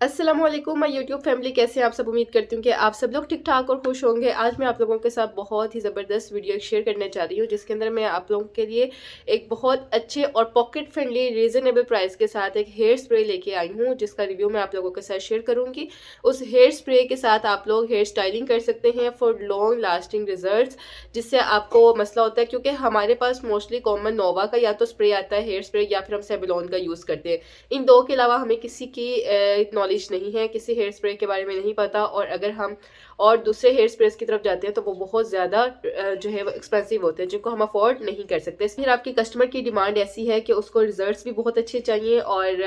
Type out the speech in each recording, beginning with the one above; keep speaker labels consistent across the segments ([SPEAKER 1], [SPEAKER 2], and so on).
[SPEAKER 1] अस्सलामुअलैकुम my YouTube family, कैसे हैं आप सब। उम्मीद करती हूँ कि आप सब लोग ठीक ठाक और खुश होंगे। आज मैं आप लोगों के साथ बहुत ही ज़बरदस्त वीडियो शेयर करने जा रही हूँ, जिसके अंदर मैं आप लोगों के लिए एक बहुत अच्छे और पॉकेट फ्रेंडली रीज़नेबल प्राइस के साथ एक हेयर स्प्रे लेके आई हूँ, जिसका रिव्यू मैं आप लोगों के साथ शेयर करूँगी। उस हेयर स्प्रे के साथ आप लोग हेयर स्टाइलिंग कर सकते हैं फॉर लॉन्ग लास्टिंग रिजल्ट, जिससे आपको मसला होता है क्योंकि हमारे पास मोस्टली कॉमन नोवा का या तो स्प्रे आता है हेयर स्प्रे, या फिर हम सेवलॉन का यूज़ करते हैं। इन दो के अलावा हमें किसी की नॉलेज नहीं है, किसी हेयर स्प्रे के बारे में नहीं पता, और अगर हम और दूसरे हेयर स्प्रेस की तरफ जाते हैं तो वो बहुत ज़्यादा जो है वो एक्सपेंसिव होते हैं, जिनको हम अफोर्ड नहीं कर सकते। फिर आपकी कस्टमर की डिमांड ऐसी है कि उसको रिजल्ट्स भी बहुत अच्छे चाहिए और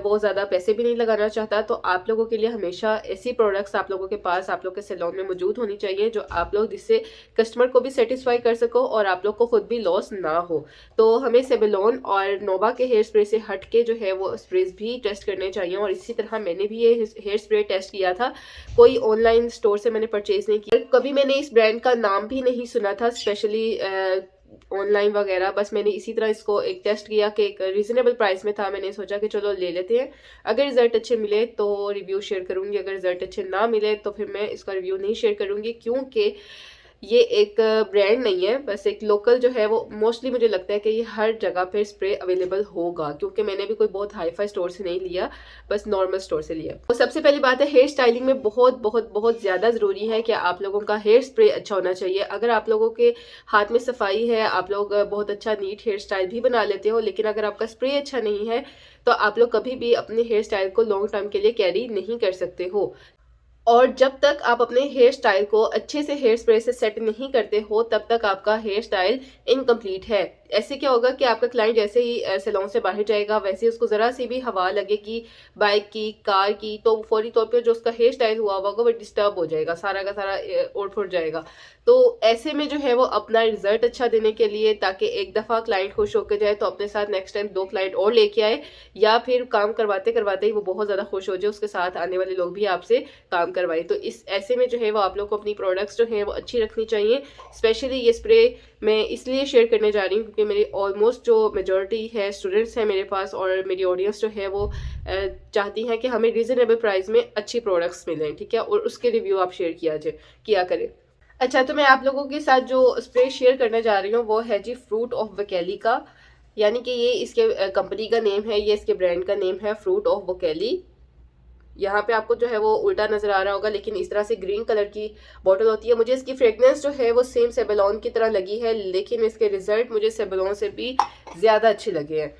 [SPEAKER 1] वो ज़्यादा पैसे भी नहीं लगाना चाहता, तो आप लोगों के लिए हमेशा ऐसी प्रोडक्ट्स आप लोगों के पास आप लोग के सैलून में मौजूद होनी चाहिए जो आप लोग जिससे कस्टमर को भी सेटिस्फाई कर सको और आप लोग को खुद भी लॉस ना हो। तो हमें सेवलॉन और नोवा के हेयर स्प्रे से हट के जो है वो स्प्रेज भी टेस्ट करने चाहिए, और इसी तरह मैंने भी ये हेयर स्प्रे टेस्ट किया था। कोई ऑनलाइन स्टोर से मैंने परचेज नहीं किया, कभी मैंने इस ब्रांड का नाम भी नहीं सुना था स्पेशली ऑनलाइन वगैरह। बस मैंने इसी तरह इसको एक टेस्ट किया कि एक रीजनेबल प्राइस में था, मैंने सोचा कि चलो ले लेते हैं। अगर रिजल्ट अच्छे मिले तो रिव्यू शेयर करूंगी, अगर रिजल्ट अच्छे ना मिले तो फिर मैं इसका रिव्यू नहीं शेयर करूंगी, क्योंकि ये एक ब्रांड नहीं है, बस एक लोकल जो है वो मोस्टली मुझे लगता है कि ये हर जगह पे स्प्रे अवेलेबल होगा, क्योंकि मैंने भी कोई बहुत हाई फाई स्टोर से नहीं लिया, बस नॉर्मल स्टोर से लिया। तो सबसे पहली बात है, हेयर स्टाइलिंग में बहुत बहुत बहुत ज़्यादा ज़रूरी है कि आप लोगों का हेयर स्प्रे अच्छा होना चाहिए। अगर आप लोगों के हाथ में सफाई है, आप लोग बहुत अच्छा नीट हेयर स्टाइल भी बना लेते हो, लेकिन अगर आपका स्प्रे अच्छा नहीं है तो आप लोग कभी भी अपने हेयर स्टाइल को लॉन्ग टर्म के लिए कैरी नहीं कर सकते हो। और जब तक आप अपने हेयर स्टाइल को अच्छे से हेयर स्प्रे से सेट नहीं करते हो, तब तक आपका हेयर स्टाइल इनकम्प्लीट है। ऐसे क्या होगा कि आपका क्लाइंट जैसे ही सैलून से बाहर जाएगा, वैसे ही उसको ज़रा सी भी हवा लगेगी बाइक की, कार की, तो फौरी तौर पे जो उसका हेयर स्टाइल हुआ होगा वो डिस्टर्ब हो जाएगा, सारा का सारा उड़ फुट जाएगा। तो ऐसे में जो है वो अपना रिजल्ट अच्छा देने के लिए, ताकि एक दफ़ा क्लाइंट खुश होकर जाए तो अपने साथ नेक्स्ट टाइम 2 क्लाइंट और लेके आए, या फिर काम करवाते करवाते ही वो बहुत ज़्यादा खुश हो जाए, उसके साथ आने वाले लोग भी आपसे काम करवाएं। तो इस ऐसे में जो है वो आप लोग को अपनी प्रोडक्ट्स जो हैं वो अच्छी रखनी चाहिए। स्पेशली ये स्प्रे मैं इसलिए शेयर करने जा रही हूँ क्योंकि मेरी ऑलमोस्ट जो मेजॉरिटी है स्टूडेंट्स हैं मेरे पास, और मेरी ऑडियंस जो है वो चाहती हैं कि हमें रीज़नेबल प्राइस में अच्छी प्रोडक्ट्स मिलें, ठीक है, और उसके रिव्यू आप शेयर किया करें। अच्छा, तो मैं आप लोगों के साथ जो स्प्रे शेयर करने जा रही हूँ वो है जी फ्रूट ऑफ वकैली का, यानी कि ये इसके कंपनी का नेम है, ये इसके ब्रांड का नेम है फ्रूट ऑफ वकैली। यहाँ पे आपको जो है वो उल्टा नजर आ रहा होगा, लेकिन इस तरह से ग्रीन कलर की बॉटल होती है। मुझे इसकी फ्रेग्रेंस जो है वो सेम सेबलॉन की तरह लगी है, लेकिन इसके रिजल्ट मुझे सेबलॉन से भी ज़्यादा अच्छे लगे हैं।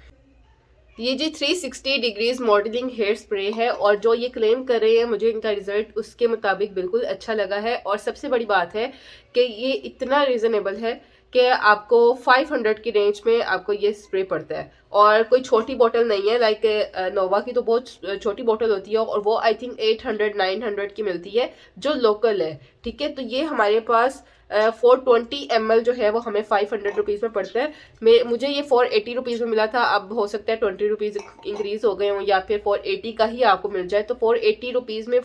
[SPEAKER 1] ये जी 360 डिग्रीज मॉडलिंग हेयर स्प्रे है, और जो ये क्लेम कर रहे हैं मुझे इनका रिजल्ट उसके मुताबिक बिल्कुल अच्छा लगा है। और सबसे बड़ी बात है कि ये इतना रीजनेबल है कि आपको 500 की रेंज में आपको ये स्प्रे पड़ता है, और कोई छोटी बोतल नहीं है। लाइक नोवा की तो बहुत छोटी बोतल होती है, और वो आई थिंक 800-900 की मिलती है जो लोकल है, ठीक है। तो ये हमारे पास 420 ml जो है वो हमें 500 रुपीज़ में पड़ता है। मुझे ये 480 रुपीज़ में मिला था, अब हो सकता है 20 रुपीज़ इंक्रीज हो गए हों, या फिर 480 का ही आपको मिल जाए। तो 480 रुपीज़ में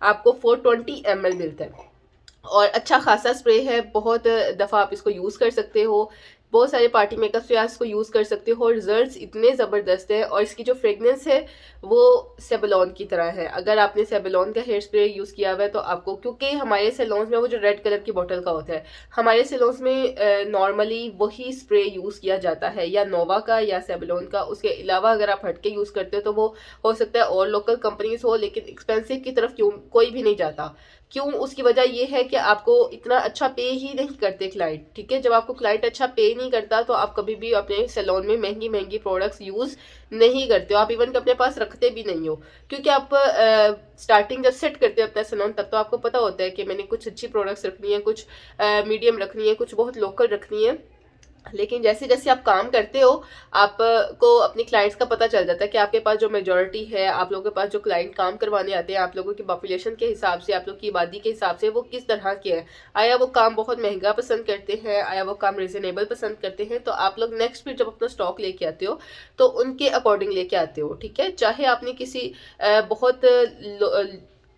[SPEAKER 1] आपको 420 ml मिलता है, और अच्छा खासा स्प्रे है। बहुत दफ़ा आप इसको यूज़ कर सकते हो, बहुत सारे पार्टी मेकअप से आप इसको यूज़ कर सकते हो। रिजल्ट्स इतने ज़बरदस्त है, और इसकी जो फ्रेगनेंस है वो सेबलॉन की तरह है। अगर आपने सेबलॉन का हेयर स्प्रे यूज़ किया हुआ है तो आपको, क्योंकि हमारे सैलून्स में वो जो रेड कलर की बोतल का होता है, हमारे सैलून्स में नॉर्मली वही स्प्रे यूज़ किया जाता है, या नोवा का या सेबलॉन का। उसके अलावा अगर आप हटके यूज़ करते हो तो वो हो सकता है और लोकल कंपनीज हो, लेकिन एक्सपेंसिव की तरफ क्यों कोई भी नहीं जाता। क्यों? उसकी वजह ये है कि आपको इतना अच्छा पे ही नहीं करते क्लाइंट, ठीक है। जब आपको क्लाइंट अच्छा पे नहीं करता तो आप कभी भी अपने सैलून में महंगी महंगी प्रोडक्ट्स यूज़ नहीं करते हो, आप इवन अपने पास रखते भी नहीं हो, क्योंकि आप स्टार्टिंग जब सेट करते हो अपना सैलून तब तो आपको पता होता है कि मैंने कुछ अच्छी प्रोडक्ट्स रखनी है, कुछ मीडियम रखनी है, कुछ बहुत लोकल रखनी है। लेकिन जैसे जैसे आप काम करते हो, आपको अपने क्लाइंट्स का पता चल जाता है कि आपके पास जो मेजॉरिटी है, आप लोगों के पास जो क्लाइंट काम करवाने आते हैं, आप लोगों की पॉपुलेशन के हिसाब से, आप लोग की आबादी के हिसाब से वो किस तरह के हैं। आया वो काम बहुत महंगा पसंद करते हैं, आया वो काम रिजनेबल पसंद करते हैं। तो आप लोग नेक्स्ट फिर जब अपना स्टॉक लेके आते हो तो उनके अकॉर्डिंग लेके आते हो, ठीक है। चाहे आपने किसी बहुत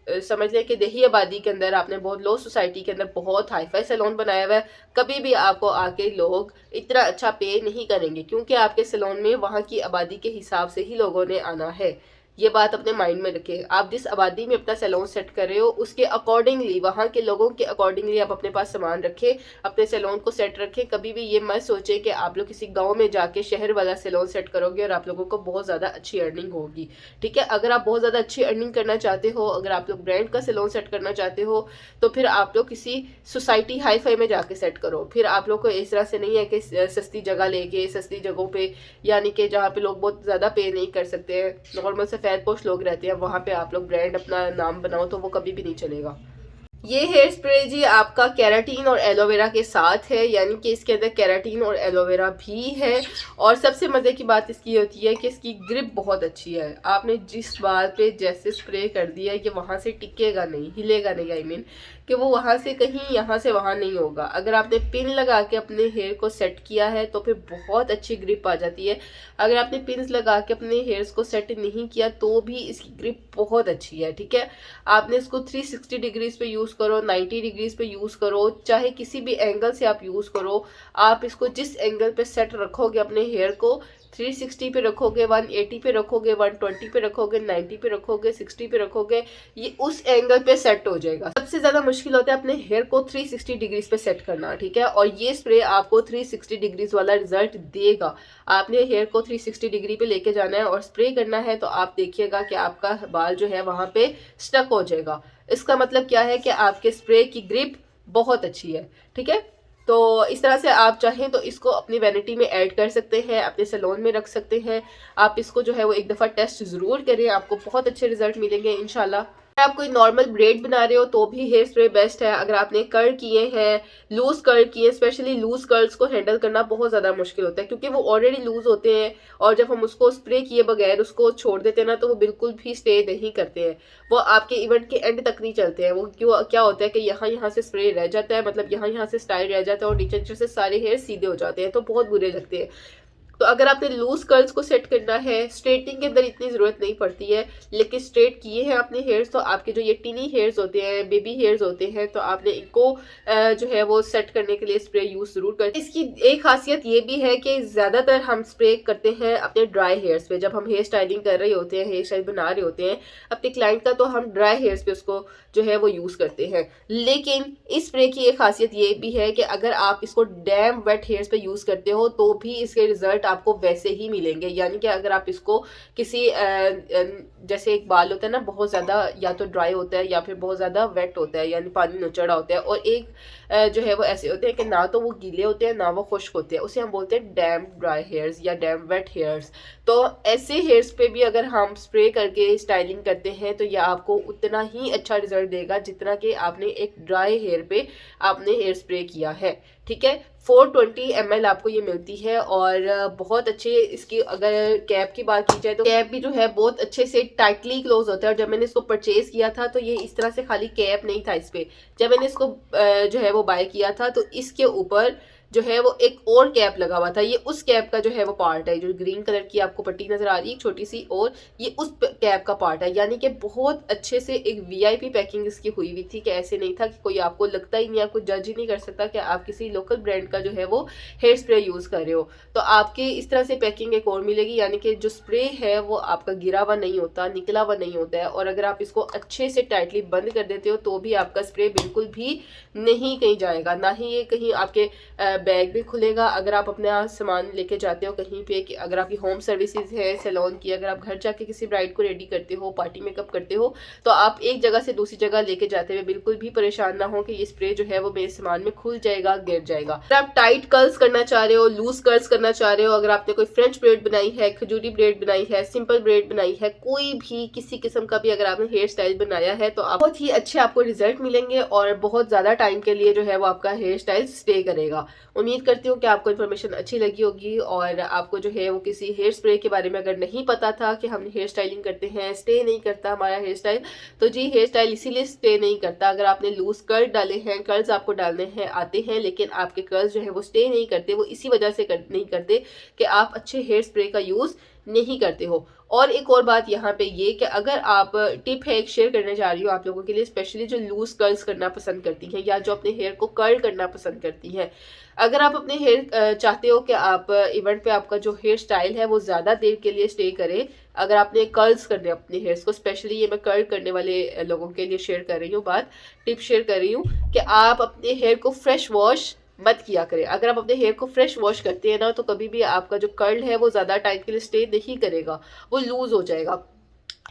[SPEAKER 1] समझ लें कि देही आबादी के अंदर आपने बहुत लो सोसाइटी के अंदर बहुत हाई फाई सैलून बनाया हुआ है, कभी भी आपको आके लोग इतना अच्छा पे नहीं करेंगे, क्योंकि आपके सैलून में वहाँ की आबादी के हिसाब से ही लोगों ने आना है। ये बात अपने माइंड में रखें। आप जिस आबादी में अपना सैलून सेट कर रहे हो उसके अकॉर्डिंगली, वहाँ के लोगों के अकॉर्डिंगली आप अपने पास सामान रखें, अपने सैलून को सेट रखें। कभी भी ये मत सोचें कि आप लोग किसी गाँव में जाके शहर वाला सैलून सेट करोगे और आप लोगों को बहुत ज़्यादा अच्छी अर्निंग होगी। ठीक है, अगर आप बहुत ज़्यादा अच्छी अर्निंग करना चाहते हो, अगर आप लोग ब्रांड का सैलून सेट करना चाहते हो, तो फिर आप लोग किसी सोसाइटी हाई फाई में जाके सेट करो। फिर आप लोग को इस तरह से नहीं है कि सस्ती जगह लेके, सस्ती जगहों पे, यानी कि जहाँ पे लोग बहुत ज़्यादा पे नहीं कर सकते हैं, नॉर्मल सफ़ेद पोश लोग रहते हैं, वहाँ पे आप लोग ब्रांड अपना नाम बनाओ तो वो कभी भी नहीं चलेगा। ये हेयर स्प्रे जी आपका केराटीन और एलोवेरा के साथ है, यानी कि इसके अंदर केराटीन और एलोवेरा भी है। और सबसे मज़े की बात इसकी होती है कि इसकी ग्रिप बहुत अच्छी है। आपने जिस बात पे जैसे स्प्रे कर दिया है कि वहाँ से टिकेगा नहीं, हिलेगा नहीं, आई मीन कि वो वहाँ से कहीं यहाँ से वहाँ नहीं होगा। अगर आपने पिन लगा के अपने हेयर को सेट किया है तो फिर बहुत अच्छी ग्रिप आ जाती है। अगर आपने पिन्स लगा के अपने हेयर्स को सेट नहीं किया तो भी इसकी ग्रिप बहुत अच्छी है। ठीक है, आपने इसको 360 डिग्रीज पे यूज़ करो, 90 डिग्रीज पे यूज़ करो, चाहे किसी भी एंगल से आप यूज़ करो। आप इसको जिस एंगल पे सेट रखोगे अपने हेयर को, 360 पे रखोगे, 180 पे रखोगे, 120 पे रखोगे, 90 पे रखोगे, 60 पे रखोगे, ये उस एंगल पे सेट हो जाएगा। सबसे ज़्यादा मुश्किल होता है अपने हेयर को 360 डिग्रीज पे सेट करना। ठीक है, और ये स्प्रे आपको 360 डिग्रीज वाला रिजल्ट देगा। आपने हेयर को 360 डिग्री पे लेके जाना है और स्प्रे करना है, तो आप देखिएगा कि आपका बाल जो है वहाँ पे स्टक हो जाएगा। इसका मतलब क्या है कि आपके स्प्रे की ग्रिप बहुत अच्छी है। ठीक है, तो इस तरह से आप चाहें तो इसको अपनी वैनिटी में ऐड कर सकते हैं, अपने सैलून में रख सकते हैं। आप इसको जो है वो एक दफ़ा टेस्ट ज़रूर करें, आपको बहुत अच्छे रिजल्ट मिलेंगे इंशाल्लाह। अगर आप कोई नॉर्मल ब्रेड बना रहे हो तो भी हेयर स्प्रे बेस्ट है। अगर आपने कर्ल किए हैं, लूज कर्ल किए, स्पेशली लूज कर्ल्स को हैंडल करना बहुत ज़्यादा मुश्किल होता है क्योंकि वो ऑलरेडी लूज होते हैं और जब हम उसको स्प्रे किए बगैर उसको छोड़ देते हैं ना तो वो बिल्कुल भी स्टे नहीं करते हैं। वो आपके इवेंट के एंड तक नहीं चलते हैं। वो क्यों, क्या होता है कि यहाँ से स्प्रे रह जाता है, मतलब यहाँ से स्टाइल रह जाता है और नीचे से सारे हेयर सीधे हो जाते हैं, तो बहुत बुरे लगते हैं। तो अगर आपने लूज कर्ल्स को सेट करना है, स्ट्रेटिंग के अंदर इतनी ज़रूरत नहीं पड़ती है, लेकिन स्ट्रेट किए हैं आपने हेयर्स तो आपके जो ये टीनी हेयर्स होते हैं, बेबी हेयर्स होते हैं, तो आपने इनको जो है वो सेट करने के लिए स्प्रे यूज़ ज़रूर करें। इसकी एक खासियत ये भी है कि ज़्यादातर हम स्प्रे करते हैं अपने ड्राई हेयर्स पे। जब हम हेयर स्टाइलिंग कर रहे होते हैं, हेयर स्टाइल बना रहे होते हैं अपने क्लाइंट का, तो हम ड्राई हेयर्स पे उसको जो है वो यूज़ करते हैं। लेकिन इस स्प्रे की एक खासियत ये भी है कि अगर आप इसको डैम वेट हेयर्स पे यूज़ करते हो तो भी इसके रिजल्ट आपको वैसे ही मिलेंगे। यानी कि अगर आप इसको किसी जैसे एक बाल होता है ना, बहुत ज़्यादा या तो ड्राई होता है या फिर बहुत ज़्यादा वेट होता है, यानी पानी नुचड़ा होता है, और एक जो है वो ऐसे होते हैं कि ना तो वो गीले होते हैं ना वो खुश्क होते हैं, उसे हम बोलते हैं डैम ड्राई हेयर्स या डैम वेट हेयर्स। तो ऐसे हेयर्स पे भी अगर हम स्प्रे करके स्टाइलिंग करते हैं तो यह आपको उतना ही अच्छा रिजल्ट देगा जितना कि आपने एक ड्राई हेयर पे आपने हेयर स्प्रे किया है। ठीक है, 420 ml आपको ये मिलती है और बहुत अच्छे इसकी अगर कैप की बात की जाए तो कैप भी जो है बहुत अच्छे से टाइटली क्लोज होता है। और जब मैंने इसको परचेज किया था तो ये इस तरह से खाली कैप नहीं था इस पे, जब मैंने इसको जो है वो बाय किया था तो इसके ऊपर जो है वो एक और कैप लगा हुआ था। ये उस कैप का जो है वो पार्ट है, जो ग्रीन कलर की आपको पट्टी नजर आ रही है छोटी सी, और ये उस कैप का पार्ट है। यानी कि बहुत अच्छे से एक वीआईपी पैकिंग इसकी हुई हुई थी कि ऐसे नहीं था कि कोई आपको लगता ही नहीं, आपको जज ही नहीं कर सकता कि आप किसी लोकल ब्रांड का जो है वो हेयर स्प्रे यूज कर रहे हो। तो आपके इस तरह से पैकिंग एक और मिलेगी, यानी कि जो स्प्रे है वो आपका गिरा हुआ नहीं होता, निकला हुआ नहीं होता है। और अगर आप इसको अच्छे से टाइटली बंद कर देते हो तो भी आपका स्प्रे बिल्कुल भी नहीं कहीं जाएगा, ना ही ये कहीं आपके बैग भी खुलेगा। अगर आप अपना सामान लेके जाते हो कहीं पे, कि अगर आपकी होम सर्विसेज है सैलून की, अगर आप घर जाके किसी ब्राइड को रेडी करते हो, पार्टी मेकअप करते हो, तो आप एक जगह से दूसरी जगह लेके जाते हुए बिल्कुल भी परेशान ना हो कि ये स्प्रे जो है वो मेरे सामान में खुल जाएगा, गिर जाएगा। अगर आप टाइट कर्ल्स करना चाह रहे हो, लूज कर्ल्स करना चाह रहे हो, अगर आपने कोई फ्रेंच ब्रेड बनाई है, खजूरी ब्रेड बनाई है, सिंपल ब्रेड बनाई है, कोई भी किसी किस्म का भी अगर आपने हेयर स्टाइल बनाया है तो आप बहुत ही अच्छे आपको रिजल्ट मिलेंगे और बहुत ज्यादा टाइम के लिए जो है वो आपका हेयर स्टाइल स्टे करेगा। उम्मीद करती हूँ कि आपको इन्फॉर्मेशन अच्छी लगी होगी और आपको जो है वो किसी हेयर स्प्रे के बारे में अगर नहीं पता था कि हम हेयर स्टाइलिंग करते हैं, स्टे नहीं करता हमारा हेयर स्टाइल, तो जी हेयर स्टाइल इसीलिए स्टे नहीं करता। अगर आपने लूज कर्ल डाले हैं, कर्ल्स आपको डालने हैं आते हैं, लेकिन आपके कर्ल्स जो है वो स्टे नहीं करते, वो इसी वजह से नहीं करते कि आप अच्छे हेयर स्प्रे का यूज़ नहीं करते हो। और एक और बात यहाँ पे ये कि अगर आप टिप है एक शेयर करने जा रही हूँ आप लोगों के लिए, स्पेशली जो लूज कर्ल्स करना पसंद करती हैं या जो अपने हेयर को कर्ल करना पसंद करती हैं। अगर आप अपने हेयर चाहते हो कि आप इवेंट पे आपका जो हेयर स्टाइल है वो ज़्यादा देर के लिए स्टे करे, अगर आपने कर्ल्स करने अपने हेयर्स को, स्पेशली ये मैं कर्ल करने वाले लोगों के लिए शेयर कर रही हूँ बात, टिप शेयर कर रही हूँ कि आप अपने हेयर को फ्रेश वॉश मत किया करें। अगर आप अपने हेयर को फ्रेश वॉश करते हैं ना तो कभी भी आपका जो कर्ल है वो ज़्यादा टाइम के लिए स्टे नहीं करेगा, वो लूज हो जाएगा।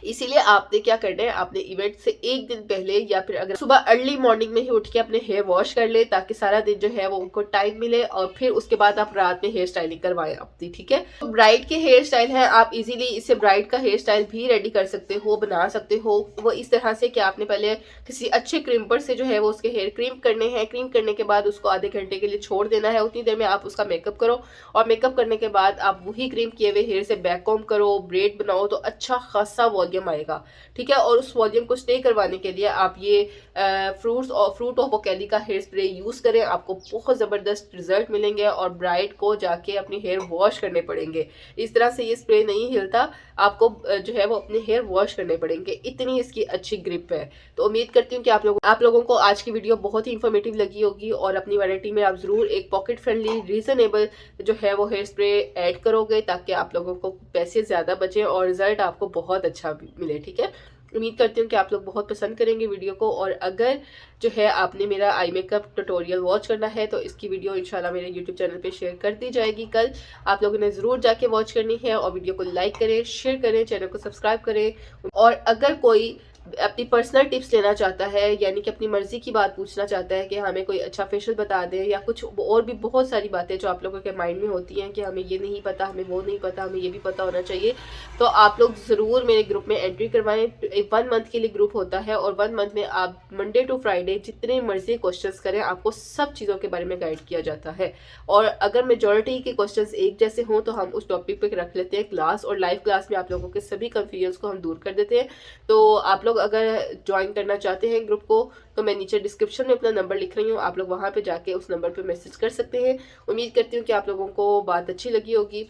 [SPEAKER 1] इसीलिए आपने क्या करना है, आपने इवेंट से एक दिन पहले या फिर अगर सुबह अर्ली मॉर्निंग में ही उठ के अपने हेयर वॉश कर ले ताकि सारा दिन जो है वो उनको टाइम मिले, और फिर उसके बाद आप रात में हेयर स्टाइलिंग करवाएं अपनी, ठीक है। तो ब्राइड के हेयर स्टाइल है, आप इजीली इससे ब्राइड का हेयर स्टाइल भी रेडी कर सकते हो, बना सकते हो। वो इस तरह से कि आपने पहले किसी अच्छे क्रीम्पर से जो है वो उसके हेयर क्रीम करने हैं, क्रीम करने के बाद उसको आधे घंटे के लिए छोड़ देना है, उतनी देर में आप उसका मेकअप करो, और मेकअप करने के बाद आप वही क्रीम किए हुए हेयर से बैक कॉम्ब करो, ब्रेड बनाओ, तो अच्छा खासा वॉल्यूम आएगा, ठीक है। और उस वॉल्यूम को स्टे करवाने के लिए आप ये फ्रूट ऑफ ओकेली का हेयर स्प्रे यूज़ करें, आपको बहुत ज़बरदस्त रिजल्ट मिलेंगे। और ब्राइड को जाके अपने हेयर वॉश करने पड़ेंगे, इस तरह से ये स्प्रे नहीं हिलता, आपको जो है वो अपने हेयर वॉश करने पड़ेंगे, इतनी इसकी अच्छी ग्रिप है। तो उम्मीद करती हूँ कि आप लोगों को आज की वीडियो बहुत ही इंफॉर्मेटिव लगी होगी, और अपनी वैनिटी में आप ज़रूर एक पॉकेट फ्रेंडली रीजनेबल जो है वो हेयर स्प्रे ऐड करोगे, ताकि आप लोगों को पैसे ज़्यादा बचें और रिजल्ट आपको बहुत अच्छा मिले, ठीक है। उम्मीद करती हूँ कि आप लोग बहुत पसंद करेंगे वीडियो को, और अगर जो है आपने मेरा आई मेकअप ट्यूटोरियल वॉच करना है तो इसकी वीडियो इंशाल्लाह मेरे यूट्यूब चैनल पे शेयर कर दी जाएगी कल। आप लोगों ने ज़रूर जाके वॉच करनी है, और वीडियो को लाइक करें, शेयर करें, चैनल को सब्सक्राइब करें। और अगर कोई अपनी पर्सनल टिप्स लेना चाहता है, यानी कि अपनी मर्जी की बात पूछना चाहता है कि हमें कोई अच्छा फेशियल बता दें, या कुछ और भी बहुत सारी बातें जो आप लोगों के माइंड में होती हैं कि हमें ये नहीं पता, हमें वो नहीं पता, हमें ये भी पता होना चाहिए, तो आप लोग ज़रूर मेरे ग्रुप में एंट्री करवाएं। 1 मंथ के लिए ग्रुप होता है, और 1 मंथ में आप मंडे टू फ्राइडे जितने मर्जी क्वेश्चंस करें, आपको सब चीज़ों के बारे में गाइड किया जाता है। और अगर मेजॉरिटी के क्वेश्चंस एक जैसे हों तो हम उस टॉपिक पे रख लेते हैं क्लास, और लाइव क्लास में आप लोगों के सभी कन्फ्यूजन को हम दूर कर देते हैं। तो आप लोग अगर ज्वाइन करना चाहते हैं ग्रुप को, तो मैं नीचे डिस्क्रिप्शन में अपना नंबर लिख रही हूँ, आप लोग वहाँ पे जाके उस नंबर पे मैसेज कर सकते हैं। उम्मीद करती हूँ कि आप लोगों को बात अच्छी लगी होगी।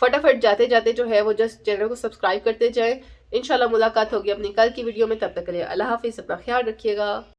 [SPEAKER 1] फटाफट जाते जाते जो है वो जस्ट चैनल को सब्सक्राइब करते जाएं। इंशाल्लाह मुलाकात होगी अपनी कल की वीडियो में, तब तक के लिए अल्लाह हाफिज़, अपना ख्याल रखिएगा।